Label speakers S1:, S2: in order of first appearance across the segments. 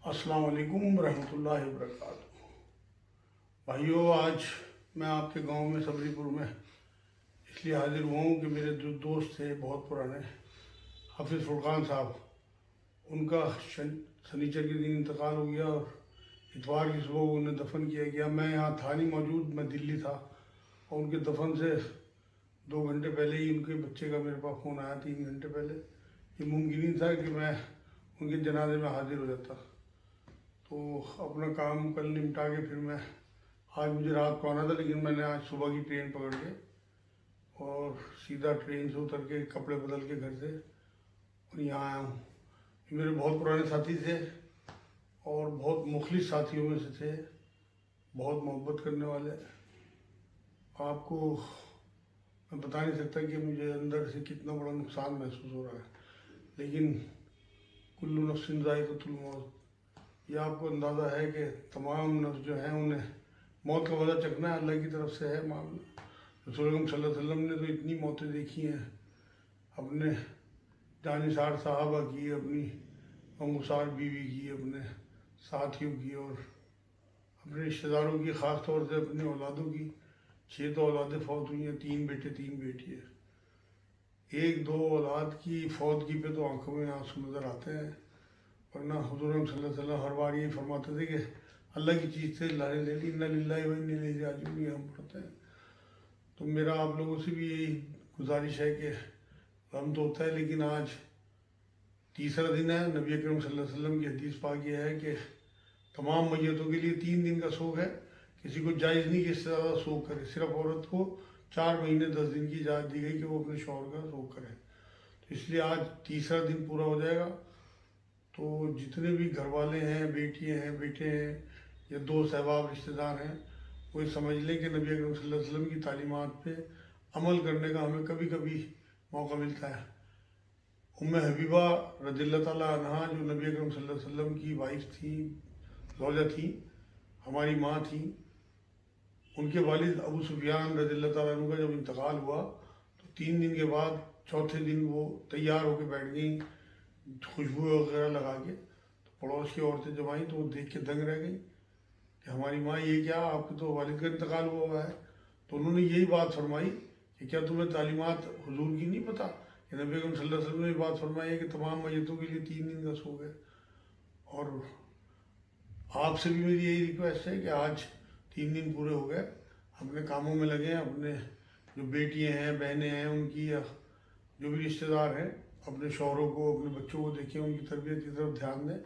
S1: السلام علیکم ورحمۃ اللہ وبرکاتہ۔ بھائیو، آج میں آپ کے گاؤں میں صبری پور میں اس لیے حاضر ہوا ہوں کہ میرے جو دوست تھے بہت پرانے، حافظ فرقان صاحب، ان کا سنیچر کے دن انتقال ہو گیا اور اتوار کی صبح انہیں دفن کیا گیا۔ میں یہاں تھا نہیں موجود، میں دلی تھا، اور ان کے دفن سے 2 گھنٹے پہلے ہی ان کے بچے کا میرے پاس فون آیا، 3 گھنٹے پہلے۔ یہ ممکن نہیں تھا کہ میں ان کے جنازے میں حاضر ہو جاتا، تو اپنا کام کل نمٹا کے پھر میں آج مجھے رات کو آنا تھا، لیکن میں نے آج صبح کی ٹرین پکڑ کے اور سیدھا ٹرین سے اتر کے کپڑے بدل کے گھر سے اور یہاں آیا ہوں۔ یہ میرے بہت پرانے ساتھی تھے اور بہت مخلص ساتھیوں میں سے تھے، بہت محبت کرنے والے۔ آپ کو میں بتا نہیں سکتا کہ مجھے اندر سے کتنا بڑا نقصان محسوس ہو رہا ہے، لیکن کل نفس ذائقۃ الموت، یہ آپ کو اندازہ ہے کہ تمام نفس جو ہیں انہیں موت کا مزہ چکھنا ہے، اللہ کی طرف سے ہے معاملہ۔ رسول اکرم صلی اللہ علیہ وسلم نے تو اتنی موتیں دیکھی ہیں، اپنے جانثار صحابہ کی، اپنی غمگسار بیوی کی، اپنے ساتھیوں کی اور اپنے رشتہ داروں کی، خاص طور سے اپنے اولادوں کی۔ 6 تو اولادیں فوت ہوئی ہیں، 3 بیٹے 3 بیٹی ہیں۔ 1-2 اولاد کی فوتگی پہ تو آنکھوں میں آنسو نظر آتے ہیں، ورنہ حضور صلی اللہ علیہ وسلم ہر بار یہ فرماتے تھے کہ اللہ کی چیز سے اللہ نے لے لی، انا للہ و انا الیہ راجعون، یہ ہم پڑھتے ہیں۔ تو میرا آپ لوگوں سے بھی یہی گزارش ہے کہ غم تو ہوتا ہے، لیکن آج تیسرا دن ہے۔ نبی اکرم صلی اللہ علیہ وسلم کی حدیث پاک یہ ہے کہ تمام میتوں کے لیے 3 دن کا سوگ ہے، کسی کو جائز نہیں کہ اس سے زیادہ سوگ کرے، صرف عورت کو 4 مہینے 10 دن کی اجازت دی گئی کہ وہ اپنے شوہر کا سوگ کرے۔ تو اس لیے آج تیسرا دن پورا ہو جائے گا، تو جتنے بھی گھر والے ہیں، بیٹیاں ہیں، بیٹے ہیں یا دوست احباب رشتہ دار ہیں، وہ یہ سمجھ لیں کہ نبی اکرم صلی اللہ علیہ وسلم کی تعلیمات پہ عمل کرنے کا ہمیں کبھی کبھی موقع ملتا ہے۔ ام حبیبہ رضی اللہ تعالیٰ عنہا، جو نبی اکرم صلی اللہ علیہ وسلم کی وائف تھی، زوجہ تھی، ہماری ماں تھی، ان کے والد ابو سفیان رضی اللہ تعالیٰ عنہ کا جب انتقال ہوا تو 3 دن کے بعد چوتھے دن وہ تیار ہو کے بیٹھ گئیں، خوشبو وغیرہ لگا کے۔ تو پڑوس کی عورتیں جب آئیں تو وہ دیکھ کے دنگ رہ گئیں کہ ہماری ماں، یہ کیا، آپ کے تو والد کا انتقال ہوا ہے۔ تو انہوں نے یہی بات فرمائی کہ کیا تمہیں تعلیمات حضور کی نہیں پتہ کہ نبی اکرم صلی اللہ علیہ وسلم نے یہ بات فرمائی ہے کہ تمام میتوں کے لیے 3 دن کا سوگ ہے۔ اور آپ سے بھی میری یہی ریکویسٹ ہے کہ آج 3 دن پورے ہو گئے، اپنے کاموں میں لگیں، اپنے جو بیٹیاں ہیں، بہنیں ہیں، ان کی یا جو بھی رشتہ دار ہیں، اپنے شوہروں کو، اپنے بچوں کو دیکھیں، ان کی تربیت کی طرف دھیان دیں،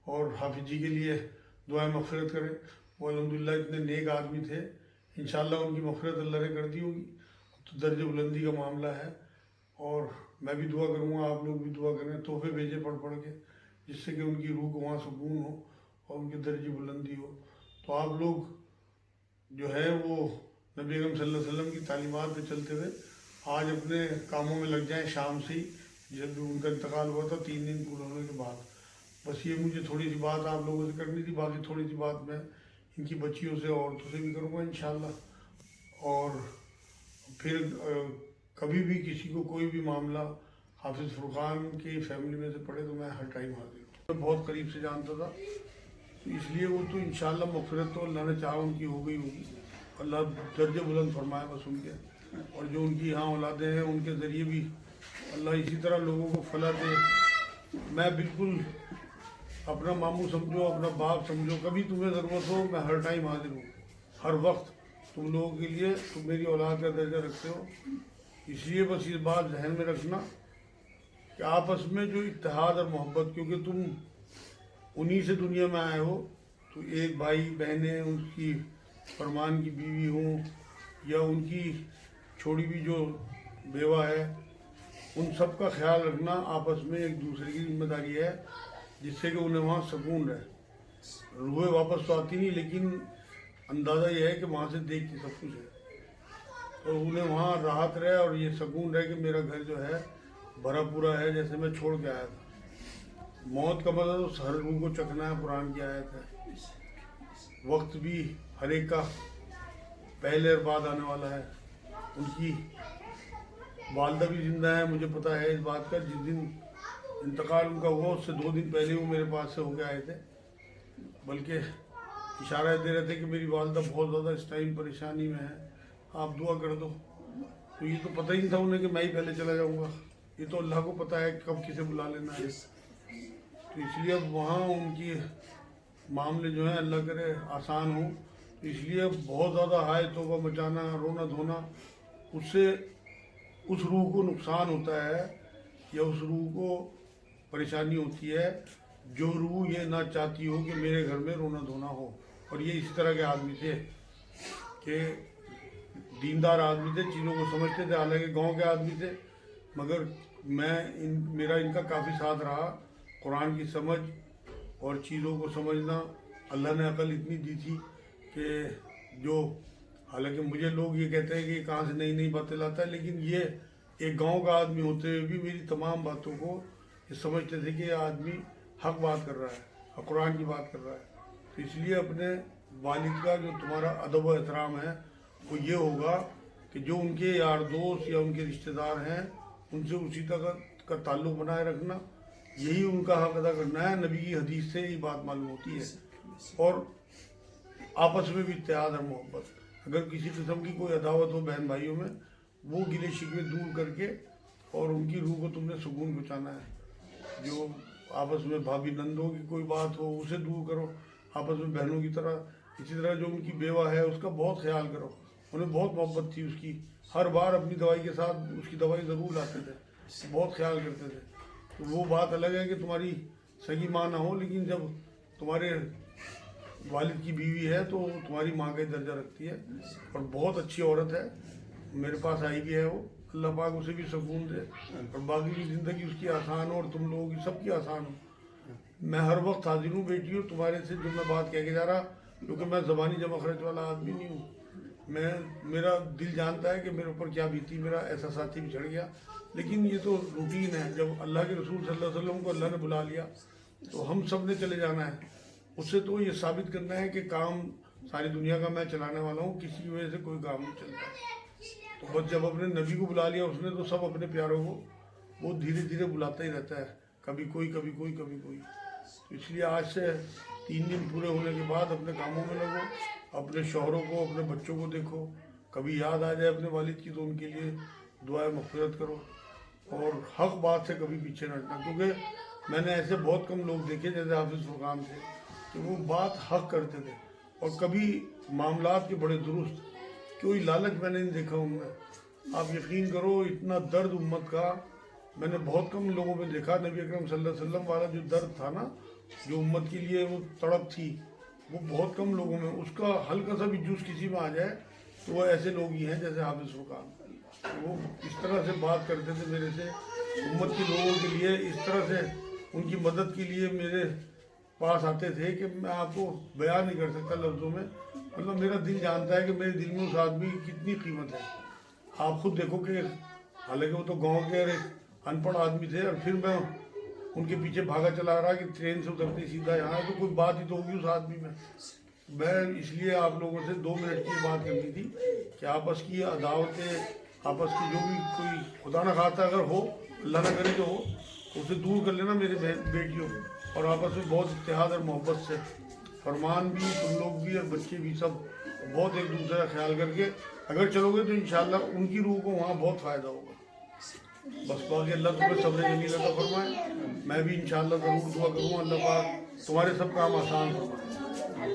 S1: اور حافظ جی کے لیے دعائیں مغفرت کریں۔ وہ الحمدللہ اتنے نیک آدمی تھے، انشاءاللہ ان کی مغفرت اللہ نے کر دی ہوگی۔ اب تو درجہ بلندی کا معاملہ ہے، اور میں بھی دعا کروں گا، آپ لوگ بھی دعا کریں، تحفے بھیجیں پڑھ پڑھ کے، جس سے کہ ان کی روح کو وہاں سکون ہو اور ان کی درجہ بلندی ہو۔ تو آپ لوگ جو ہے وہ نبی اکرم صلی اللہ علیہ وسلم کی تعلیمات پہ چلتے ہوئے آج اپنے کاموں میں لگ جائیں، شام سے ہی، جب ان کا انتقال ہوا تھا 3 دن پورے ہونے کے بعد۔ بس یہ مجھے تھوڑی سی بات آپ لوگوں سے کرنی تھی، باقی تھوڑی سی بات میں ان کی بچیوں سے، عورتوں سے بھی کروں گا انشاءاللہ۔ اور پھر کبھی بھی کسی کو کوئی بھی معاملہ حافظ فرقان کی فیملی میں سے پڑے تو میں ہر ٹائم حاضر ہوں۔ میں بہت قریب سے جانتا تھا، تو اس لیے وہ تو انشاءاللہ مغفرت تو اللہ نے چاہا ان کی ہو گئی ہوگی، اللہ درجہ بلند فرمائے بس ان کے، اور جو ان کی یہاں اولادیں ہیں ان کے ذریعے بھی اللہ اسی طرح لوگوں کو فلاح دے۔ میں بالکل اپنا ماموں سمجھو، اپنا باپ سمجھو، کبھی تمہیں ضرورت ہو میں ہر ٹائم حاضر ہوں، ہر وقت تم لوگوں کے لیے۔ تم میری اولاد کا درجہ رکھتے ہو، اس لیے بس یہ بات ذہن میں رکھنا کہ آپس میں جو اتحاد اور محبت، کیونکہ تم انہی سے دنیا میں آئے ہو، تو ایک بھائی بہنیں، ان کی فرمان کی بیوی ہوں یا ان کی چھوڑی ہوئی جو بیوہ ہے، ان سب کا خیال رکھنا آپس میں ایک دوسرے کی ذمہ داری ہے، جس سے کہ انہیں وہاں سکون رہے۔ روحیں واپس تو آتی نہیں، لیکن اندازہ یہ ہے کہ وہاں سے دیکھ کے سب کچھ ہے، تو انہیں وہاں راحت رہے اور یہ سکون رہے کہ میرا گھر جو ہے بھرا پورا ہے جیسے میں چھوڑ کے آیا تھا۔ موت کا مطلب تو ہر روح کو چکھنا ہے، قرآن کی آیت ہے۔ وقت بھی ہر ایک کا پہلے اور بعد آنے والا ہے۔ ان کی والدہ بھی زندہ ہے، مجھے پتہ ہے اس بات کا، جس دن انتقال ان کا ہوا اس سے 2 دن پہلے وہ میرے پاس سے ہو کے آئے تھے، بلکہ اشارہ دے رہے تھے کہ میری والدہ بہت زیادہ اس ٹائم پریشانی میں ہے، آپ دعا کر دو. تو یہ تو پتہ ہی نہیں تھا انہیں کہ میں ہی پہلے چلا جاؤں گا. یہ تو اللہ کو پتہ ہے کب کسے بلا لینا ہے. تو اس لیے اب وہاں ان کی معاملے جو ہیں اللہ کرے آسان ہوں. تو اس لیے بہت زیادہ ہائے توبہ مچانا، رونا دھونا، اس سے اس روح کو نقصان ہوتا ہے یا اس روح کو پریشانی ہوتی ہے جو روح یہ نہ چاہتی ہو کہ میرے گھر میں رونا دھونا ہو. اور یہ اسی طرح کے آدمی تھے کہ دیندار آدمی تھے، چیزوں کو سمجھتے تھے، حالانکہ گاؤں کے آدمی تھے، مگر میرا ان کا کافی ساتھ رہا. قرآن کی سمجھ اور چیزوں کو سمجھنا، اللہ نے عقل اتنی دی تھی کہ جو حالانکہ مجھے لوگ یہ کہتے ہیں کہ یہ کہاں سے نئی نئی باتیں لاتا ہے، لیکن یہ ایک گاؤں کا آدمی ہوتے ہوئے بھی میری تمام باتوں کو یہ سمجھتے تھے کہ یہ آدمی حق بات کر رہا ہے اور قرآن کی بات کر رہا ہے. تو اس لیے اپنے والد کا جو تمہارا ادب و احترام ہے وہ یہ ہوگا کہ جو ان کے یار دوست یا ان کے رشتہ دار ہیں ان سے اسی طرح کا تعلق بنائے رکھنا، یہی ان کا حق ادا کرنا ہے. نبی کی حدیث سے یہ بات معلوم ہوتی ہے. اور آپس میں بھی اتحاد اور محبت، اگر کسی قسم کی کوئی عداوت ہو بہن بھائیوں میں، وہ گلے شکوے دور کر کے اور ان کی روح کو تم نے سکون پہنچانا ہے. جو آپس میں بھابھی نندوں کی کوئی بات ہو اسے دور کرو آپس میں بہنوں کی طرح. اسی طرح جو ان کی بیوہ ہے اس کا بہت خیال کرو. انہیں بہت محبت تھی اس کی، ہر بار اپنی دوائی کے ساتھ اس کی دوائی ضرور لاتے تھے، بہت خیال کرتے تھے. تو وہ بات الگ ہے کہ تمہاری سگی ماں نہ ہو، لیکن جب تمہارے والد کی بیوی ہے تو تمہاری ماں کا ہی درجہ رکھتی ہے. اور بہت اچھی عورت ہے، میرے پاس آئی بھی ہے وہ. اللہ پاک اسے بھی سکون دے اور باقی کی زندگی اس کی آسان ہو اور تم لوگوں کی سب کی آسان ہو. میں ہر وقت حاضر ہوں بیٹی ہوں تمہارے سے جو میں بات کہہ کے جا رہا، کیونکہ میں زبانی جمع خرچ والا آدمی نہیں ہوں. میرا دل جانتا ہے کہ میرے اوپر کیا بیتی، میرا ایسا ساتھی بھی چڑھ گیا، لیکن یہ تو روٹین ہے. جب اللہ کے رسول صلی اللہ علیہ وسلم کو اللہ نے بلا لیا تو ہم سب نے چلے جانا ہے. اس سے تو یہ ثابت کرنا ہے کہ کام ساری دنیا کا میں چلانے والا ہوں، کسی کی وجہ سے کوئی کام نہیں چلتا. تو بس جب اپنے نبی کو بلا لیا اس نے تو سب اپنے پیاروں کو وہ دھیرے دھیرے بلاتا ہی رہتا ہے، کبھی کوئی کبھی کوئی کبھی کوئی. تو اس لیے آج سے 3 دن پورے ہونے کے بعد اپنے کاموں میں لگو، اپنے شوہروں کو اپنے بچوں کو دیکھو. کبھی یاد آ جائے اپنے والد کی تو ان کے لیے دعائیں مغفرت کرو. اور حق بات سے کبھی پیچھے نہ ہٹنا، کیونکہ میں نے ایسے بہت کم لوگ دیکھے جیسے حافظ فرقان تھے کہ وہ بات حق کرتے تھے اور کبھی معاملات کے بڑے درست، کوئی لالچ میں نے نہیں دیکھا ان میں. آپ یقین کرو اتنا درد امت کا میں نے بہت کم لوگوں میں دیکھا. نبی اکرم صلی اللہ علیہ وسلم والا جو درد تھا نا، جو امت کے لیے وہ تڑپ تھی، وہ بہت کم لوگوں میں. اس کا ہلکا سا بھی جوش کسی میں آ جائے تو وہ ایسے لوگ ہی ہیں جیسے حافظ فرقان. وہ اس طرح سے بات کرتے تھے میرے سے، امت کے لوگوں کے لیے اس طرح سے ان کی مدد کے لیے میرے پاس آتے تھے کہ میں آپ کو بیان نہیں کر سکتا لفظوں میں. مطلب میرا دل جانتا ہے کہ میرے دل میں اس آدمی کی کتنی قیمت ہے. آپ خود دیکھو کہ حالانکہ وہ تو گاؤں کے اور ایک ان پڑھ آدمی تھے، اور پھر میں ان کے پیچھے بھاگا چلا رہا کہ ٹرین سے اترتے سیدھا یہاں، تو کوئی بات ہی تو ہوگی اس آدمی میں. میں اس لیے آپ لوگوں سے 2 منٹ کی بات کرنی تھی کہ آپس کی عداوتیں، آپس کی جو بھی کوئی خدا نہ خواستہ اگر ہو، اللہ نہ کرے تو ہو، اسے دور کر لینا میرے بیٹیوں. اور آپس میں بہت اتحاد اور محبت سے، فرمان بھی، تم لوگ بھی اور بچے بھی، سب بہت ایک دوسرے کا خیال کر کے اگر چلو گے تو انشاءاللہ ان کی روح کو وہاں بہت فائدہ ہوگا. بس باقی اللہ تمہیں صبر جمیل عطا فرمائے. میں بھی انشاءاللہ ضرور دعا کروں اللہ پاک تمہارے سب کام آسان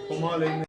S1: فرمائے.